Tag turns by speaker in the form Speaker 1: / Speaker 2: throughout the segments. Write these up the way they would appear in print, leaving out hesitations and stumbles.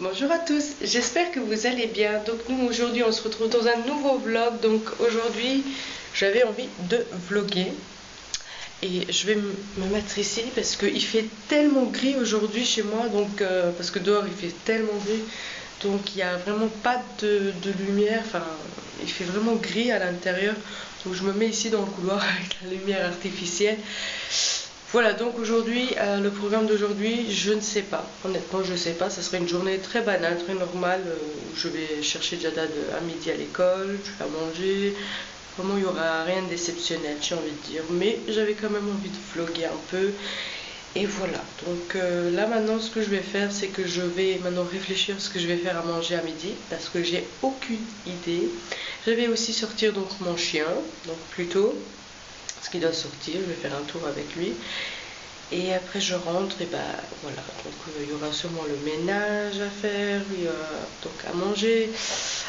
Speaker 1: Bonjour à tous, j'espère que vous allez bien. Donc nous aujourd'hui on se retrouve dans un nouveau vlog. Donc aujourd'hui j'avais envie de vlogger et je vais me mettre ici parce qu'il fait tellement gris aujourd'hui chez moi. Donc parce que dehors il fait tellement gris, donc il n'y a vraiment pas de lumière. Enfin il fait vraiment gris à l'intérieur. Donc je me mets ici dans le couloir avec la lumière artificielle. Voilà, donc aujourd'hui, le programme d'aujourd'hui, je ne sais pas. Honnêtement, je ne sais pas. Ça serait une journée très banale, très normale, où je vais chercher Jada à midi à l'école, je vais à manger. Vraiment, il n'y aura rien d'exceptionnel, j'ai envie de dire. Mais j'avais quand même envie de vlogger un peu. Et voilà, donc là maintenant, ce que je vais faire, c'est que je vais maintenant réfléchir à ce que je vais faire à manger à midi, parce que j'ai aucune idée. Je vais aussi sortir donc mon chien, donc plutôt. Parce qu'il doit sortir, je vais faire un tour avec lui. Et après je rentre et bah voilà, donc il y aura sûrement le ménage à faire, il y aura donc à manger,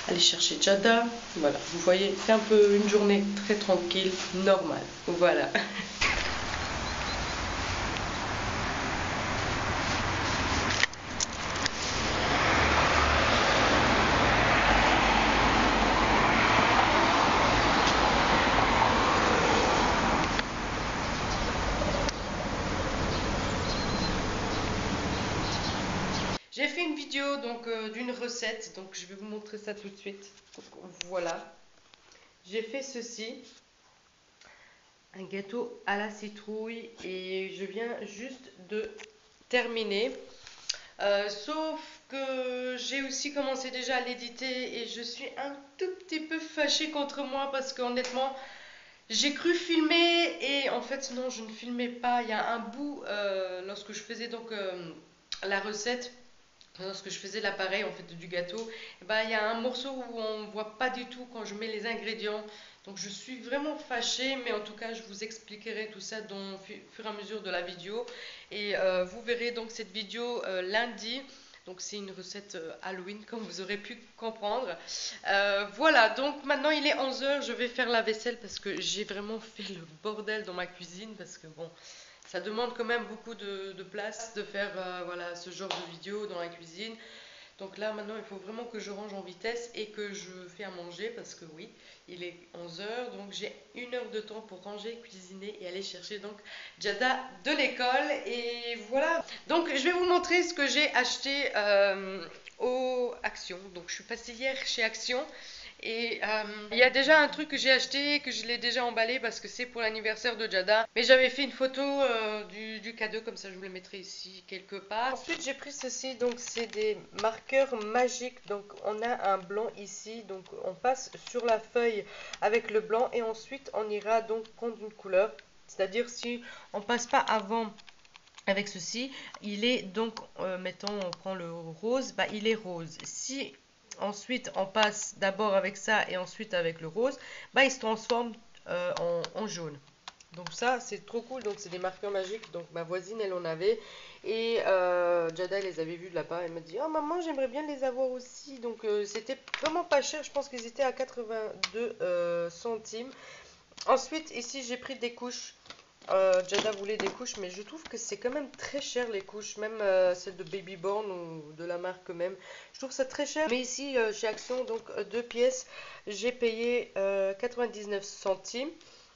Speaker 1: aller chercher Jada. Voilà, vous voyez, c'est un peu une journée très tranquille, normale. Voilà. J'ai fait une vidéo donc d'une recette, donc je vais vous montrer ça tout de suite. Donc, voilà, j'ai fait ceci, un gâteau à la citrouille et je viens juste de terminer. Sauf que j'ai aussi commencé déjà à l'éditer et je suis un tout petit peu fâchée contre moi parce qu'honnêtement j'ai cru filmer et en fait non, je ne filmais pas. Il y a un bout lorsque je faisais donc la recette, lorsque je faisais l'appareil en fait du gâteau, et ben, il y a un morceau où on ne voit pas du tout quand je mets les ingrédients. Donc je suis vraiment fâchée, mais en tout cas je vous expliquerai tout ça au fur et à mesure de la vidéo. Et vous verrez donc cette vidéo lundi. Donc c'est une recette Halloween comme vous aurez pu comprendre. Voilà, donc maintenant il est 11 h, je vais faire la vaisselle parce que j'ai vraiment fait le bordel dans ma cuisine. Parce que bon, ça demande quand même beaucoup de place de faire voilà, ce genre de vidéo dans la cuisine. Donc là maintenant il faut vraiment que je range en vitesse et que je fais à manger parce que oui, il est 11 h, donc j'ai 1 heure de temps pour ranger, cuisiner et aller chercher donc Jada de l'école. Et voilà, donc je vais vous montrer ce que j'ai acheté au Action. Donc je suis passée hier chez Action. Et il y a déjà un truc que j'ai acheté, que je l'ai déjà emballé parce que c'est pour l'anniversaire de Jada. Mais j'avais fait une photo du cadeau, comme ça je vous le mettrai ici quelque part. Ensuite j'ai pris ceci, donc c'est des marqueurs magiques. Donc on a un blanc ici, donc on passe sur la feuille avec le blanc et ensuite on ira donc prendre une couleur. C'est-à-dire si on passe pas avant avec ceci, il est donc, mettons on prend le rose, bah il est rose. Si ensuite on passe d'abord avec ça et ensuite avec le rose, bah il se transforme en jaune. Donc ça c'est trop cool, donc c'est des marqueurs magiques. Donc ma voisine elle en avait et Jada elle les avait vus de là-bas, elle me dit oh maman j'aimerais bien les avoir aussi. Donc c'était vraiment pas cher, je pense qu'ils étaient à 82 centimes. Ensuite ici j'ai pris des couches. Jada voulait des couches, mais je trouve que c'est quand même très cher les couches, même celles de Baby Born ou de la marque même. Je trouve ça très cher. Mais ici, chez Action, donc 2 pièces, j'ai payé 99 centimes.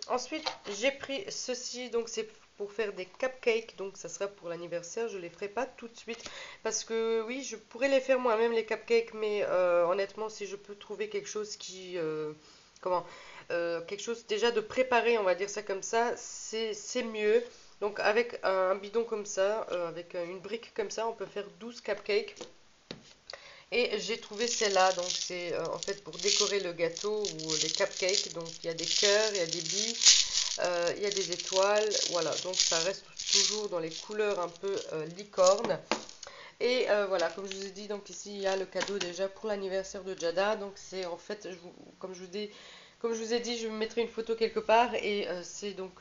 Speaker 1: Ensuite, j'ai pris ceci, donc c'est pour faire des cupcakes, donc ça sera pour l'anniversaire. Je les ferai pas tout de suite parce que oui, je pourrais les faire moi-même les cupcakes, mais honnêtement, si je peux trouver quelque chose qui, comment quelque chose déjà de préparé, on va dire ça comme ça, c'est mieux. Donc avec un bidon comme ça, avec une brique comme ça, on peut faire 12 cupcakes. Et j'ai trouvé celle-là, donc c'est en fait pour décorer le gâteau ou les cupcakes. Donc il y a des cœurs, il y a des billes, il y a des étoiles, voilà. Donc ça reste toujours dans les couleurs un peu licorne. Et voilà, comme je vous ai dit, donc ici il y a le cadeau déjà pour l'anniversaire de Jada. Donc c'est en fait, comme je vous ai dit, je mettrai une photo quelque part. Et c'est donc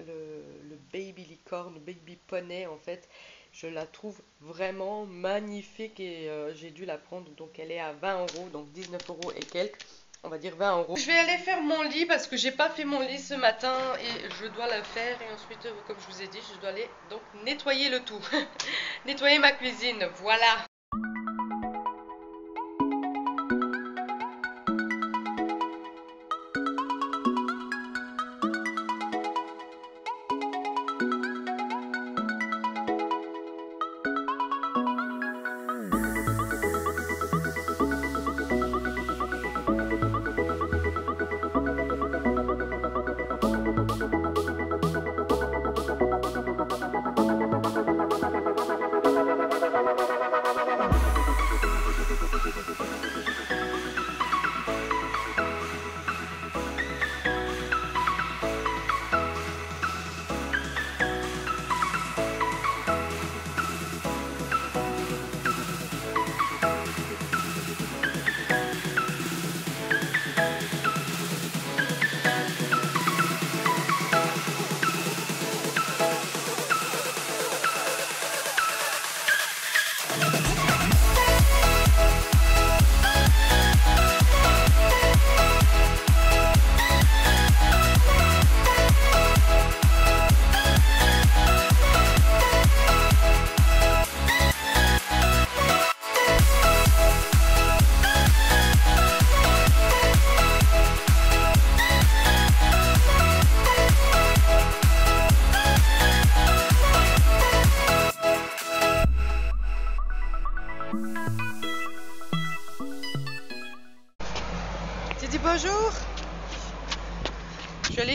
Speaker 1: le baby licorne, baby poney en fait. Je la trouve vraiment magnifique et j'ai dû la prendre. Donc elle est à 20 €, donc 19 € et quelques. On va dire 20 €. Je vais aller faire mon lit parce que j'ai pas fait mon lit ce matin et je dois le faire. Et ensuite, comme je vous ai dit, je dois aller donc nettoyer le tout. Nettoyer ma cuisine, voilà.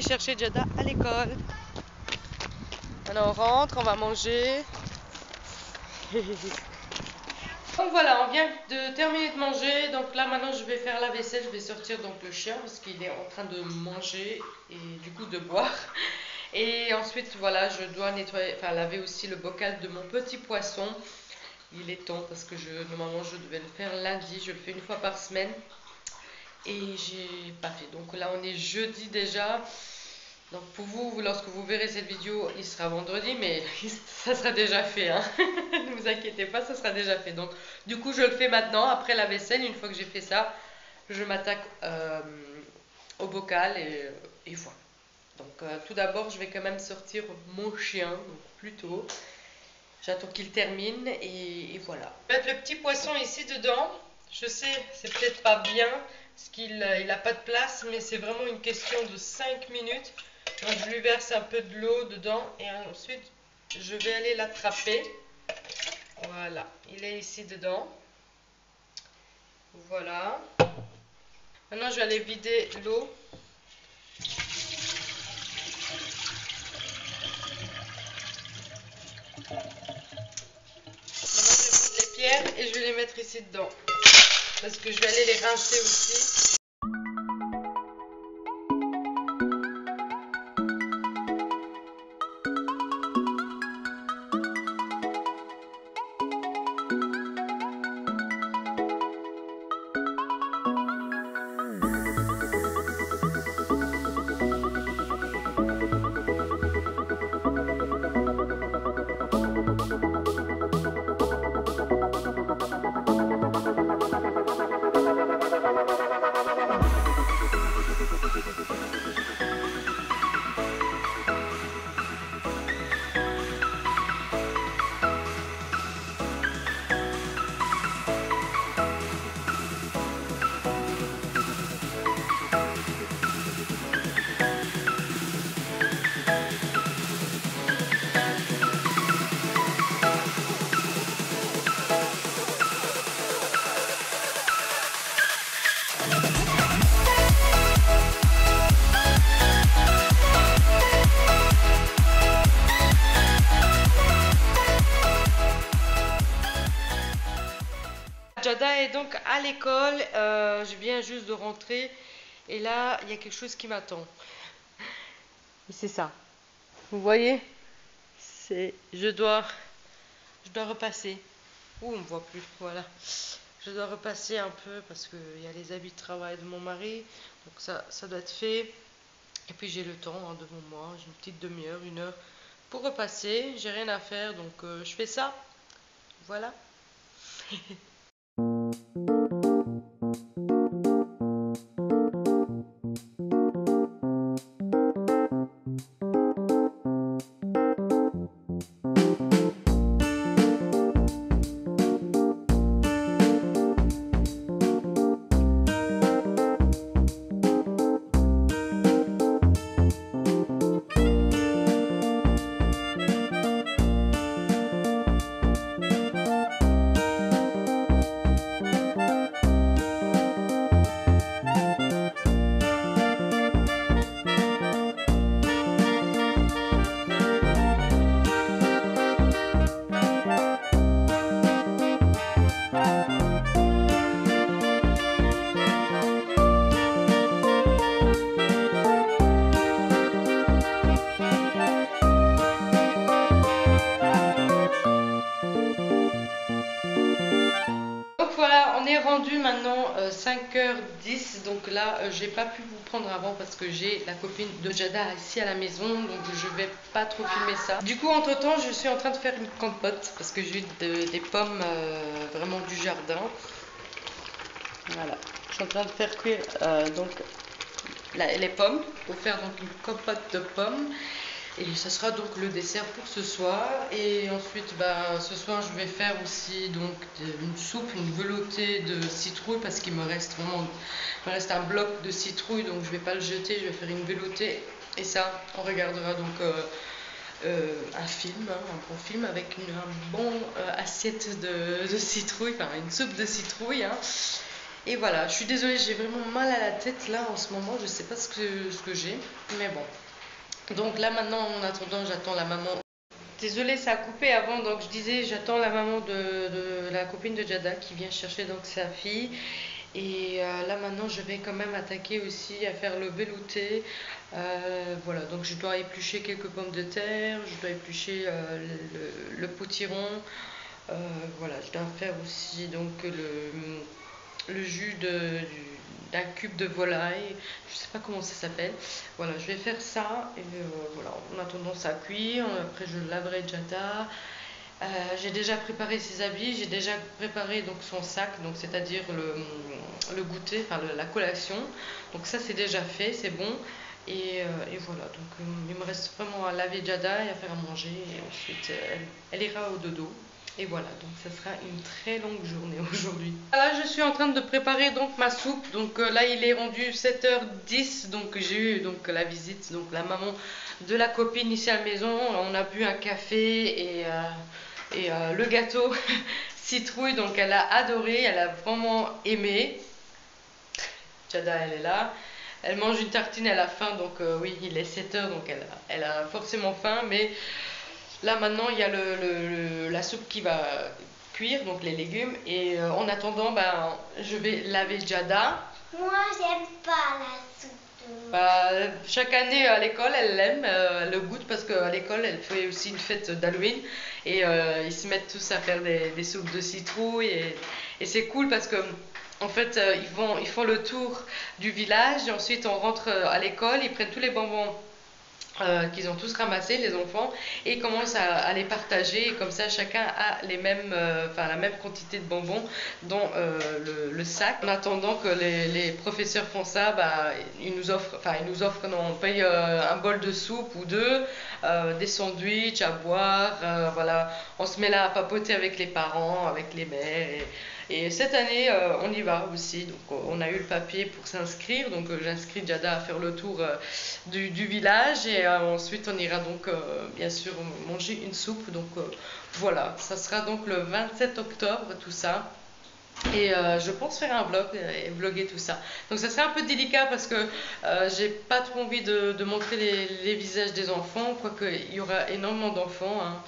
Speaker 1: aller chercher Jada à l'école. Maintenant on rentre, on va manger. Donc voilà, on vient de terminer de manger. Donc là maintenant je vais faire la vaisselle. Je vais sortir donc le chien parce qu'il est en train de manger et du coup de boire. Et ensuite voilà, je dois nettoyer, enfin laver aussi le bocal de mon petit poisson. Il est temps parce que normalement je devais le faire lundi. Je le fais une fois par semaine et j'ai pas fait. Donc là on est jeudi déjà. Donc pour vous, lorsque vous verrez cette vidéo, il sera vendredi, mais ça sera déjà fait, hein. Ne vous inquiétez pas, ça sera déjà fait. Donc du coup, je le fais maintenant, après la vaisselle. Une fois que j'ai fait ça, je m'attaque au bocal et voilà. Donc tout d'abord, je vais quand même sortir mon chien, donc plus tôt. J'attends qu'il termine et voilà. Je vais mettre le petit poisson ici dedans. Je sais, c'est peut-être pas bien, parce qu'il n'a pas de place, mais c'est vraiment une question de 5 minutes. Donc je lui verse un peu de l'eau dedans et ensuite je vais aller l'attraper. Voilà, il est ici dedans. Voilà. Maintenant je vais aller vider l'eau. Maintenant je vais prendre les pierres et je vais les mettre ici dedans. Parce que je vais aller les rincer aussi. Jada est donc à l'école, je viens juste de rentrer et là il y a quelque chose qui m'attend. Et c'est ça. Vous voyez? Je dois repasser. Ouh, on ne voit plus, voilà. Je dois repasser un peu parce qu'il y a les habits de travail de mon mari. Donc ça doit être fait. Et puis j'ai le temps devant moi, j'ai une petite demi-heure, 1 heure pour repasser. J'ai rien à faire donc je fais ça. Voilà. On est rendu maintenant 5h10, donc là j'ai pas pu vous prendre avant parce que j'ai la copine de Jada ici à la maison, donc je vais pas trop filmer ça. Du coup entre temps je suis en train de faire une compote parce que j'ai eu des pommes vraiment du jardin. Voilà, je suis en train de faire cuire donc les pommes pour faire donc une compote de pommes. Et ça sera donc le dessert pour ce soir. Et ensuite, ce soir, je vais faire aussi donc une soupe, une veloutée de citrouille parce qu'il me reste un bloc de citrouille, donc je vais pas le jeter. Je vais faire une veloutée et ça, on regardera donc un film, hein, un bon film avec une bonne assiette de citrouille, enfin une soupe de citrouille. Hein. Et voilà, je suis désolée, j'ai vraiment mal à la tête là en ce moment, je sais pas ce que j'ai, mais bon. Donc là maintenant, en attendant, j'attends la maman. Désolée, ça a coupé avant, donc je disais, j'attends la maman de la copine de Jada qui vient chercher donc sa fille. Et là maintenant, je vais quand même attaquer aussi à faire le velouté. Voilà, donc je dois éplucher quelques pommes de terre, je dois éplucher le potiron. Voilà, je dois faire aussi donc le jus d'un cube de volaille, je sais pas comment ça s'appelle. Voilà, je vais faire ça et voilà, en attendant ça cuire. Après, je laverai Jada. J'ai déjà préparé ses habits, j'ai déjà préparé donc son sac, donc c'est-à-dire le goûter, enfin la collation. Donc ça c'est déjà fait, c'est bon. Et voilà, donc il me reste vraiment à laver Jada et à faire à manger. Et ensuite elle ira au dodo. Et voilà, donc ça sera une très longue journée aujourd'hui. Là, je suis en train de préparer donc ma soupe. Donc là, il est rendu 7h10. Donc j'ai eu donc la visite, donc la maman de la copine ici à la maison. On a bu un café et le gâteau citrouille. Donc elle a adoré, elle a vraiment aimé. Jada, elle est là. Elle mange une tartine, elle a faim. Donc oui, il est 7h, donc elle a forcément faim. Mais là maintenant, il y a la soupe qui va cuire, donc les légumes. Et en attendant, ben, je vais laver Jada.
Speaker 2: Moi, j'aime pas la soupe.
Speaker 1: Bah, chaque année à l'école, elle l'aime, elle le goûte parce qu'à l'école, elle fait aussi une fête d'Halloween. Et ils se mettent tous à faire des soupes de citrouille. Et c'est cool parce que en fait, ils font le tour du village. Et ensuite, on rentre à l'école, ils prennent tous les bonbons qu'ils ont tous ramassés, les enfants, et ils commencent à les partager, et comme ça chacun a les mêmes, la même quantité de bonbons dans le sac. En attendant que les professeurs font ça, bah, ils nous offrent, non, on paye un bol de soupe ou deux, des sandwichs à boire, voilà, on se met là à papoter avec les parents, avec les mères, et cette année, on y va aussi. Donc, on a eu le papier pour s'inscrire. Donc, j'inscris Jada à faire le tour du village. Et ensuite, on ira donc, bien sûr, manger une soupe. Donc, voilà. Ça sera donc le 27 octobre, tout ça. Et je pense faire un vlog et vlogger tout ça. Donc, ça sera un peu délicat parce que j'ai pas trop envie de montrer les visages des enfants. Quoique, il y aura énormément d'enfants, hein.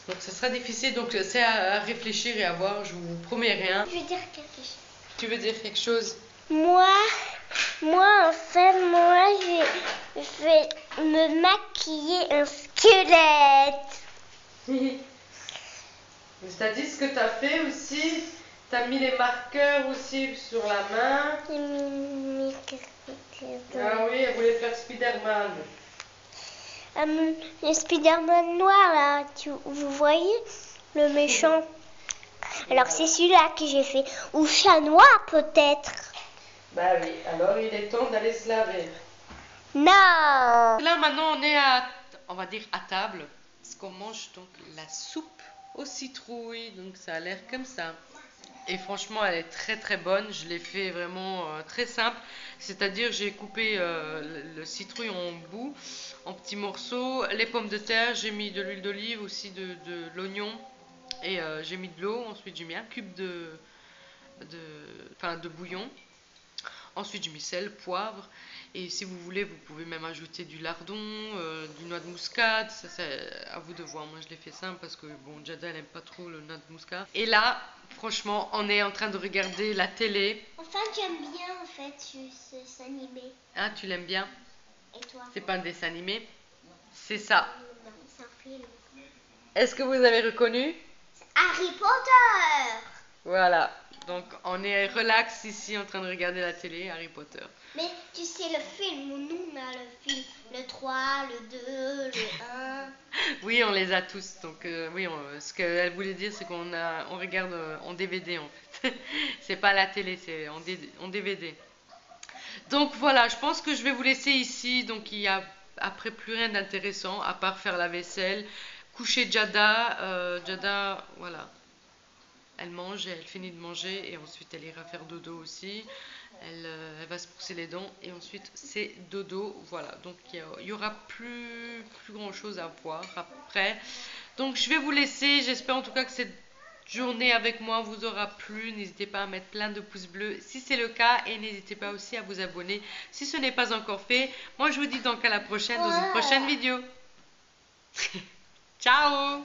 Speaker 1: Donc ça sera difficile, donc c'est à réfléchir et à voir, je vous promets rien.
Speaker 2: Je veux dire quelque chose.
Speaker 1: Tu veux dire quelque chose?
Speaker 2: Moi, en fait, je vais me maquiller un squelette.
Speaker 1: C'est-à-dire ce que tu as fait aussi, tu as mis les marqueurs aussi sur la main. Ah oui, elle voulait faire Spider-Man.
Speaker 2: Le Spider-Man noir, là, vous voyez, le méchant. Alors c'est celui-là que j'ai fait. Ou chat noir peut-être.
Speaker 1: Bah oui, alors il est temps d'aller se laver.
Speaker 2: Non.
Speaker 1: Là maintenant on est on va dire à table, parce qu'on mange donc la soupe aux citrouilles, donc ça a l'air comme ça. Et franchement elle est très très bonne, je l'ai fait vraiment très simple, c'est-à-dire j'ai coupé le citrouille en bout, en petits morceaux, les pommes de terre, j'ai mis de l'huile d'olive, aussi de l'oignon, et j'ai mis de l'eau, ensuite j'ai mis un cube de bouillon. Ensuite, je mets sel, poivre. Et si vous voulez, vous pouvez même ajouter du lardon, du noix de muscade. Ça, c'est à vous de voir. Moi, je l'ai fait simple parce que, bon, Jada, elle n'aime pas trop le noix de muscade. Et là, franchement, on est en train de regarder la télé.
Speaker 2: Enfin, j'aime bien, en fait, ce dessin animé.
Speaker 1: Ah, tu l'aimes bien?
Speaker 2: Et toi?
Speaker 1: C'est pas un dessin animé? C'est ça.
Speaker 2: Non, c'est un film.
Speaker 1: Est-ce que vous avez reconnu?
Speaker 2: Harry Potter!
Speaker 1: Voilà. Donc, on est relax ici en train de regarder la télé, Harry Potter.
Speaker 2: Mais tu sais, le film, nous, on a le film, le 3, le 2, le 1.
Speaker 1: Oui, on les a tous. Donc, oui, ce qu'elle voulait dire, c'est on regarde en DVD, en fait. C'est pas à la télé, c'est en DVD. Donc, voilà, je pense que je vais vous laisser ici. Donc, il y a après plus rien d'intéressant, à part faire la vaisselle, coucher Jada. Jada, voilà. Elle mange, elle finit de manger et ensuite elle ira faire dodo aussi. Elle va se brosser les dents et ensuite c'est dodo. Voilà, donc il y aura plus grand chose à voir après. Donc je vais vous laisser. J'espère en tout cas que cette journée avec moi vous aura plu. N'hésitez pas à mettre plein de pouces bleus si c'est le cas. Et n'hésitez pas aussi à vous abonner si ce n'est pas encore fait. Moi, je vous dis donc à la prochaine dans une prochaine vidéo. Ciao!